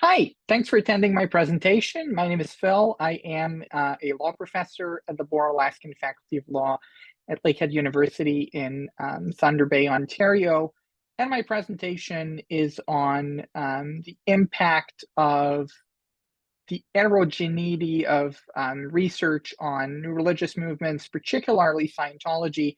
Hi, thanks for attending my presentation. My name is Phil. I am a law professor at the Boer Alaskan Faculty of Law at Lakehead University in Thunder Bay, Ontario. And my presentation is on the impact of the heterogeneity of research on new religious movements, particularly Scientology,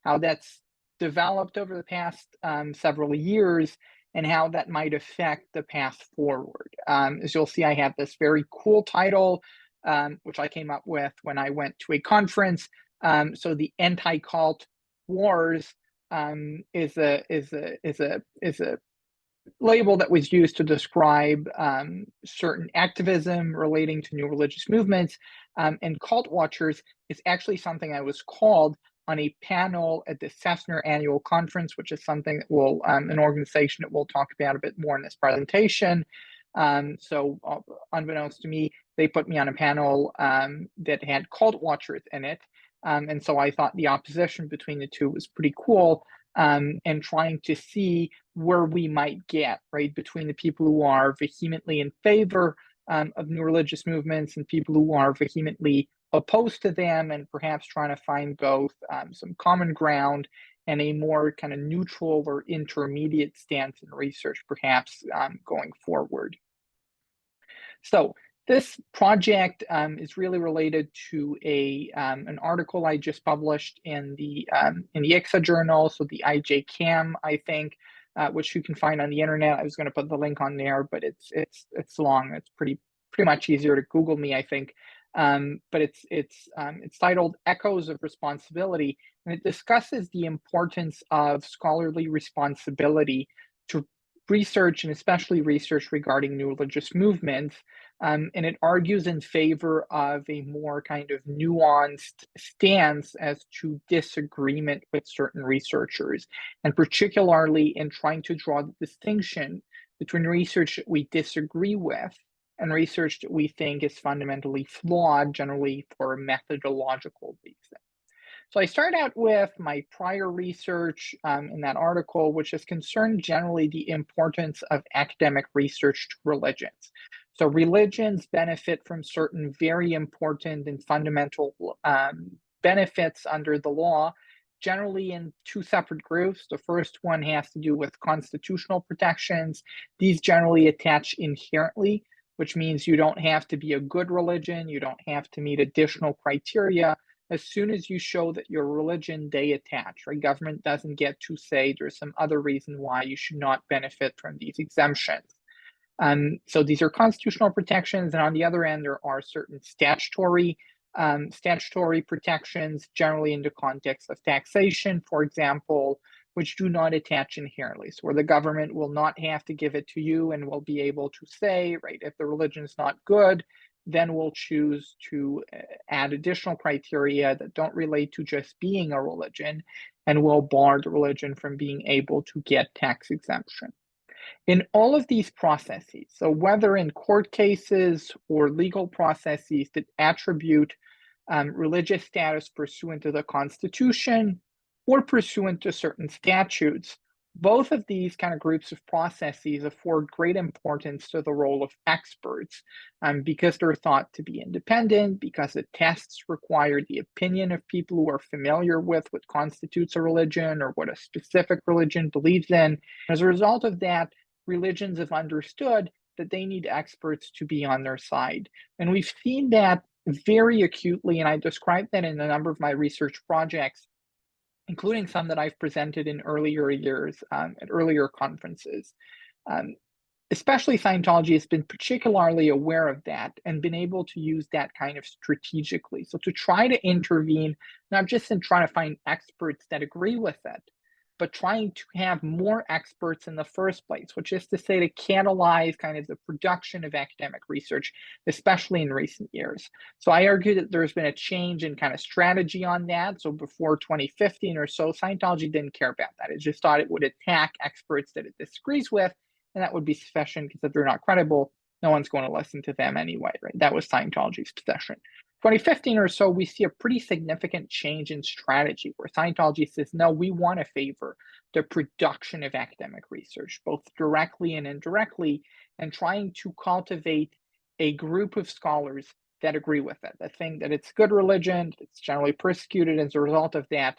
how that's developed over the past several years, and how that might affect the path forward. As you'll see, I have this very cool title, which I came up with when I went to a conference. So the anti-cult wars is a label that was used to describe certain activism relating to new religious movements. And cult watchers is actually something I was called on a panel at the Cessna Annual Conference, which is something that will, an organization that we'll talk about a bit more in this presentation. So unbeknownst to me, they put me on a panel that had cult watchers in it. And so I thought the opposition between the two was pretty cool, and trying to see where we might get, right, between the people who are vehemently in favor of new religious movements and people who are vehemently opposed to them, and perhaps trying to find both some common ground and a more kind of neutral or intermediate stance in research, perhaps going forward. So this project is really related to an article I just published in the ICSA journal, so the IJCAM, I think, which you can find on the internet. I was going to put the link on there, but it's long. It's pretty much easier to Google me, I think. But it's titled "Echoes of Responsibility," and it discusses the importance of scholarly responsibility to research, and especially research regarding new religious movements. And it argues in favor of a more kind of nuanced stance as to disagreement with certain researchers, and particularly in trying to draw the distinction between research that we disagree with and research that we think is fundamentally flawed, generally for a methodological reason. So I start out with my prior research in that article, which is concerned generally the importance of academic research to religions. So religions benefit from certain very important and fundamental benefits under the law, generally in two separate groups. The first one has to do with constitutional protections. These generally attach inherently, which means you don't have to be a good religion, you don't have to meet additional criteria. As soon as you show that your religion, they attach, right? Government doesn't get to say there's some other reason why you should not benefit from these exemptions. So these are constitutional protections, and on the other end, there are certain statutory protections, generally in the context of taxation, for example, which do not attach inherently. So where the government will not have to give it to you and will be able to say, right, if the religion is not good, then we'll choose to add additional criteria that don't relate to just being a religion, and will bar the religion from being able to get tax exemption. In all of these processes, so whether in court cases or legal processes that attribute religious status pursuant to the Constitution or pursuant to certain statutes, both of these kind of groups of processes afford great importance to the role of experts, because they're thought to be independent, because the tests require the opinion of people who are familiar with what constitutes a religion or what a specific religion believes in. As a result of that, religions have understood that they need experts to be on their side. And we've seen that very acutely, and I described that in a number of my research projects, including some that I've presented in earlier years at earlier conferences. Especially Scientology has been particularly aware of that and been able to use that kind of strategically. So to try to intervene, not just in trying to find experts that agree with it, but trying to have more experts in the first place, which is to say to catalyze kind of the production of academic research, especially in recent years. So I argue that there's been a change in kind of strategy on that. So before 2015 or so, Scientology didn't care about that. It just thought it would attack experts that it disagrees with, and that would be sufficient, because if they're not credible, no one's going to listen to them anyway, right? That was Scientology's position. 2015 or so, we see a pretty significant change in strategy where Scientology says, no, we want to favor the production of academic research, both directly and indirectly, and trying to cultivate a group of scholars that agree with it, that think that it's good religion, it's generally persecuted as a result of that,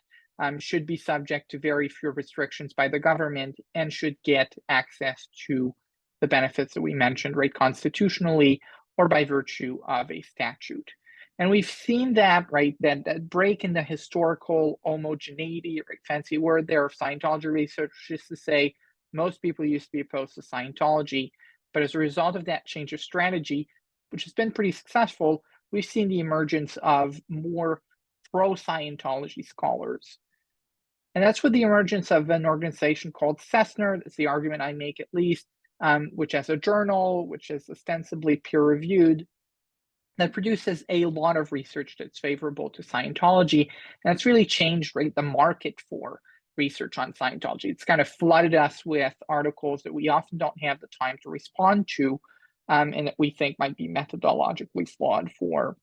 should be subject to very few restrictions by the government, and should get access to the benefits that we mentioned, right, constitutionally or by virtue of a statute. And we've seen that, right, that break in the historical homogeneity, right, fancy word there, of Scientology research, just to say most people used to be opposed to Scientology. But as a result of that change of strategy, which has been pretty successful, we've seen the emergence of more pro-Scientology scholars. And that's with the emergence of an organization called CESNR. That's the argument I make, at least, which has a journal, which is ostensibly peer-reviewed, that produces a lot of research that's favorable to Scientology. And it's really changed, right, the market for research on Scientology. It's kind of flooded us with articles that we often don't have the time to respond to, and that we think might be methodologically flawed for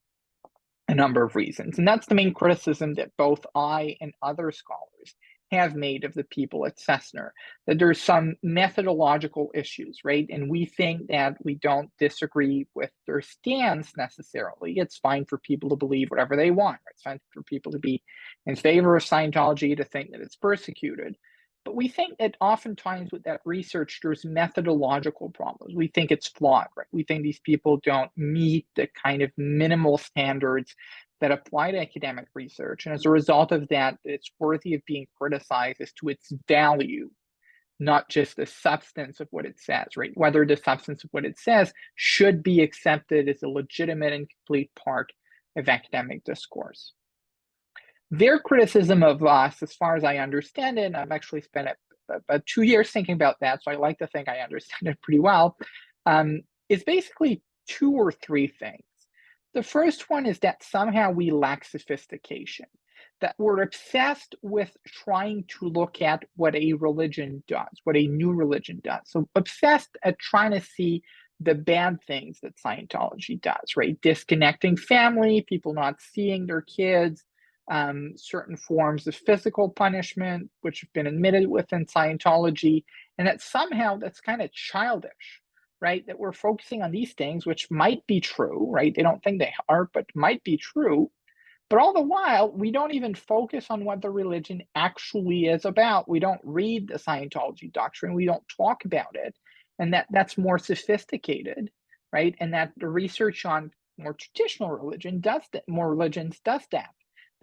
a number of reasons. And that's the main criticism that both I and other scholars have made of the people at CESNR, that there's some methodological issues, right? And we think that we don't disagree with their stance necessarily. It's fine for people to believe whatever they want, right? It's fine for people to be in favor of Scientology, to think that it's persecuted. But we think that oftentimes with that research, there's methodological problems. We think it's flawed, right? We think these people don't meet the kind of minimal standards that apply to academic research. And as a result of that, it's worthy of being criticized as to its value, not just the substance of what it says, right? Whether the substance of what it says should be accepted as a legitimate and complete part of academic discourse. Their criticism of us, as far as I understand it, and I've actually spent about 2 years thinking about that, so I like to think I understand it pretty well, is basically 2 or 3 things. The first one is that somehow we lack sophistication, that we're obsessed with trying to look at what a religion does, what a new religion does. So obsessed at trying to see the bad things that Scientology does, right? Disconnecting family, people not seeing their kids, certain forms of physical punishment, which have been admitted within Scientology, and that somehow that's kind of childish, right? That we're focusing on these things, which might be true, right? They don't think they are, but might be true. But all the while, we don't even focus on what the religion actually is about. We don't read the Scientology doctrine. We don't talk about it. And that's more sophisticated, right? And that the research on more traditional religion does that, more religions does that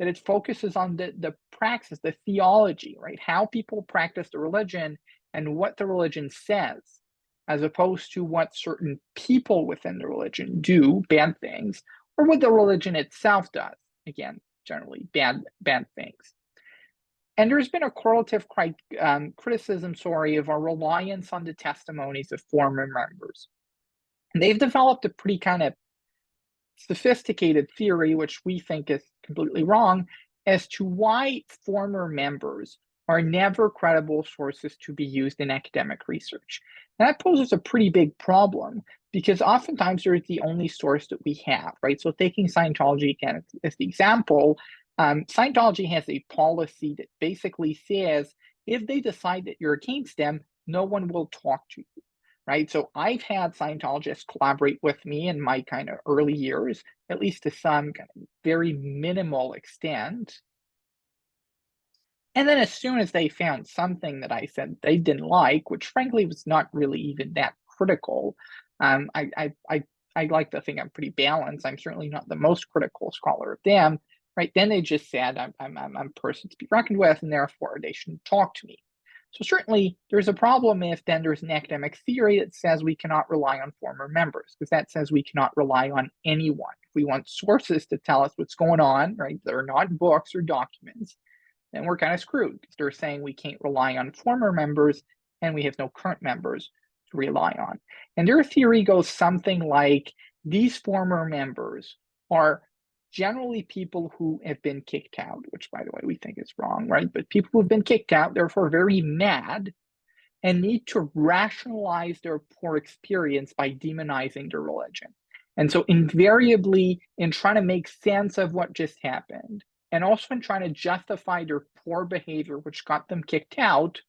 it focuses on the praxis, the theology, right? How people practice the religion and what the religion says, as opposed to what certain people within the religion do, bad things, or what the religion itself does. Again, generally bad things. And there's been a correlative criticism, of our reliance on the testimonies of former members. And they've developed a pretty kind of sophisticated theory, which we think is completely wrong, as to why former members are never credible sources to be used in academic research. And that poses a pretty big problem, because oftentimes they're the only source that we have, right? So taking Scientology again as the example, Scientology has a policy that basically says, if they decide that you're against them, no one will talk to you. Right? So I've had Scientologists collaborate with me in my kind of early years, at least to some kind of very minimal extent. And then as soon as they found something that I said they didn't like, which frankly was not really even that critical, I like to think I'm pretty balanced. I'm certainly not the most critical scholar of them, right? Then they just said I'm a person to be reckoned with, and therefore they shouldn't talk to me. So certainly there's a problem if then there's an academic theory that says we cannot rely on former members, because that says we cannot rely on anyone. If we want sources to tell us what's going on, right, that are not books or documents, then we're kind of screwed, because they're saying we can't rely on former members and we have no current members to rely on. And their theory goes something like, these former members are generally people who have been kicked out, which, by the way, we think is wrong, right? But people who have been kicked out, therefore very mad, and need to rationalize their poor experience by demonizing their religion. And so invariably, in trying to make sense of what just happened, and also in trying to justify their poor behavior, which got them kicked out,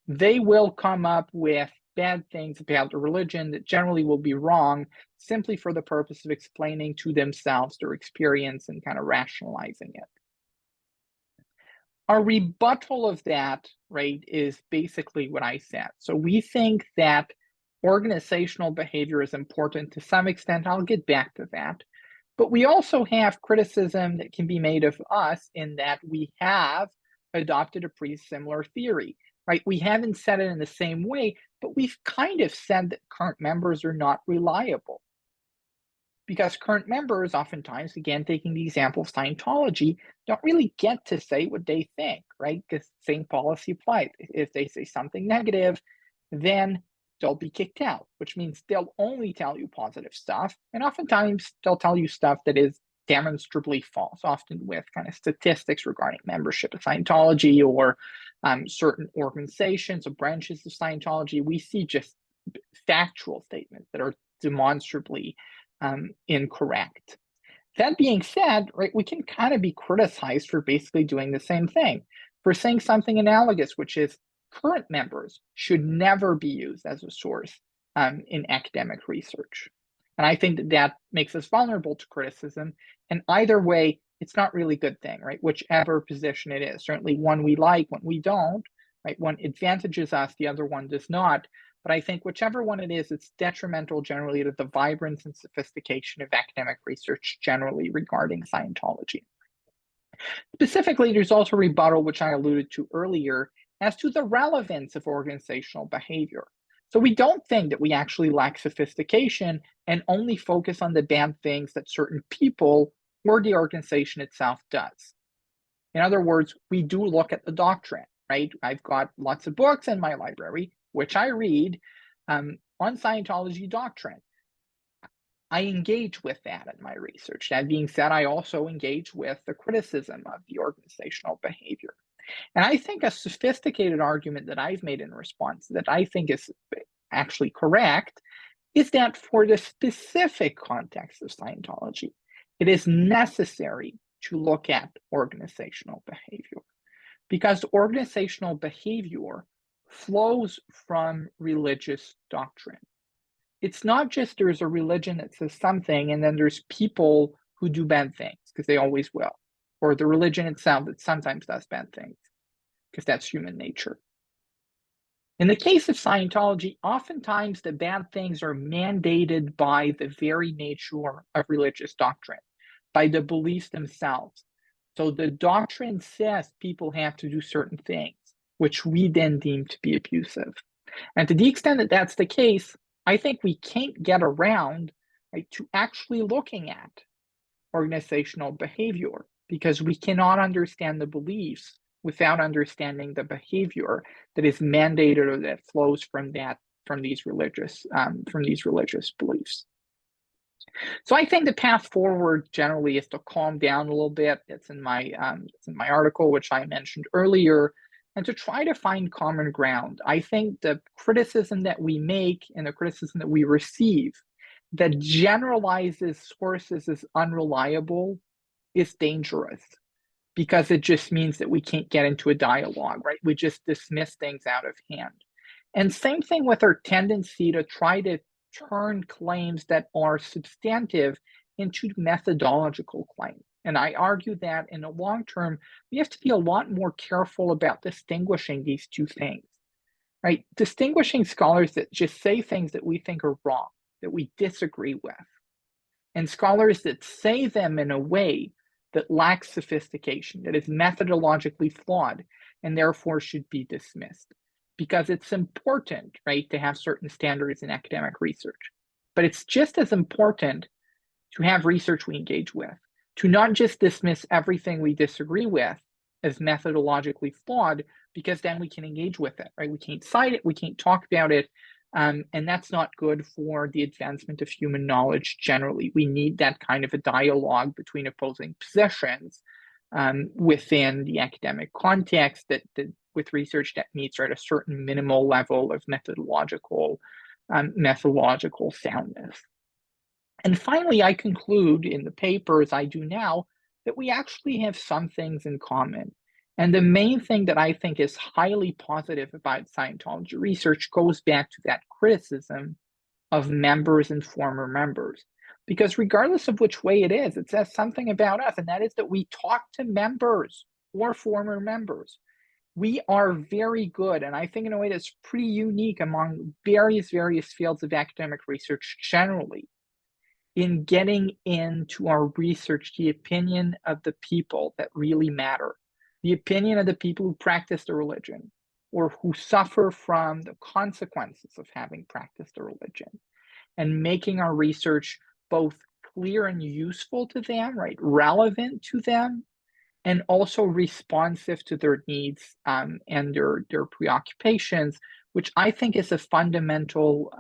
they will come up with bad things about the religion that generally will be wrong, simply for the purpose of explaining to themselves their experience and kind of rationalizing it. Our rebuttal of that, right, is basically what I said. So we think that organizational behavior is important to some extent. I'll get back to that. But we also have criticism that can be made of us in that we have adopted a pretty similar theory, right? We haven't said it in the same way, but we've kind of said that current members are not reliable. Because current members, oftentimes, again, taking the example of Scientology, don't really get to say what they think, right? Because same policy applies. If they say something negative, then they'll be kicked out, which means they'll only tell you positive stuff. And oftentimes, they'll tell you stuff that is demonstrably false, often with kind of statistics regarding membership of Scientology or certain organizations or branches of Scientology. We see just factual statements that are demonstrably incorrect. That being said, right, we can kind of be criticized for basically doing the same thing, for saying something analogous, which is current members should never be used as a source in academic research. And I think that that makes us vulnerable to criticism. And either way, it's not really a good thing, right? Whichever position it is, certainly one we like, one we don't, right? One advantages us, the other one does not. But I think whichever one it is, it's detrimental generally to the vibrance and sophistication of academic research generally regarding Scientology. Specifically, there's also rebuttal, which I alluded to earlier, as to the relevance of organizational behavior. So we don't think that we actually lack sophistication and only focus on the bad things that certain people or the organization itself does. In other words, we do look at the doctrine, right? I've got lots of books in my library, which I read on Scientology doctrine. I engage with that in my research. That being said, I also engage with the criticism of the organizational behavior. And I think a sophisticated argument that I've made in response that I think is actually correct is that for the specific context of Scientology, it is necessary to look at organizational behavior, because organizational behavior flows from religious doctrine. It's not just there's a religion that says something and then there's people who do bad things, because they always will, or the religion itself that sometimes does bad things, because that's human nature. In the case of Scientology, oftentimes the bad things are mandated by the very nature of religious doctrine, by the beliefs themselves. So the doctrine says people have to do certain things, which we then deem to be abusive. And to the extent that that's the case, I think we can't get around, right, to actually looking at organizational behavior, because we cannot understand the beliefs without understanding the behavior that is mandated or that flows from these religious beliefs. So I think the path forward generally is to calm down a little bit. It's in my article, which I mentioned earlier, and to try to find common ground. I think the criticism that we make and the criticism that we receive that generalizes sources as unreliable is dangerous, because it just means that we can't get into a dialogue, right? We just dismiss things out of hand. And same thing with our tendency to try to turn claims that are substantive into methodological claims. And I argue that in the long term, we have to be a lot more careful about distinguishing these two things, right? Distinguishing scholars that just say things that we think are wrong, that we disagree with, and scholars that say them in a way that lacks sophistication, that is methodologically flawed, and therefore should be dismissed. Because it's important, right, to have certain standards in academic research. But it's just as important to have research we engage with, to not just dismiss everything we disagree with as methodologically flawed, because then we can engage with it, right? We can't cite it, we can't talk about it, and that's not good for the advancement of human knowledge generally. We need that kind of a dialogue between opposing positions within the academic context that with research that meets at a certain minimal level of methodological soundness. And finally, I conclude in the paper, as I do now, that we actually have some things in common. And the main thing that I think is highly positive about Scientology research goes back to that criticism of members and former members. Because regardless of which way it is, it says something about us, and that is that we talk to members or former members. We are very good, and I think in a way that's pretty unique among various fields of academic research generally, in getting into our research the opinion of the people that really matter, the opinion of the people who practice the religion or who suffer from the consequences of having practiced a religion, and making our research both clear and useful to them, right, relevant to them, and also responsive to their needs and their preoccupations, which I think is a fundamental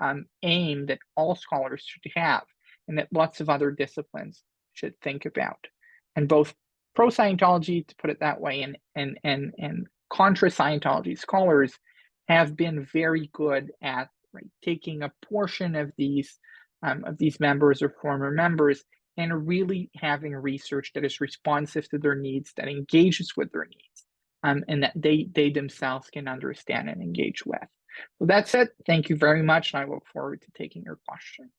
aim that all scholars should have, and that lots of other disciplines should think about. And both pro-Scientology, to put it that way, and contra-Scientology scholars have been very good at, right, taking a portion of these members or former members and really having research that is responsive to their needs, that engages with their needs, and that they themselves can understand and engage with. So that's it. Thank you very much, and I look forward to taking your questions.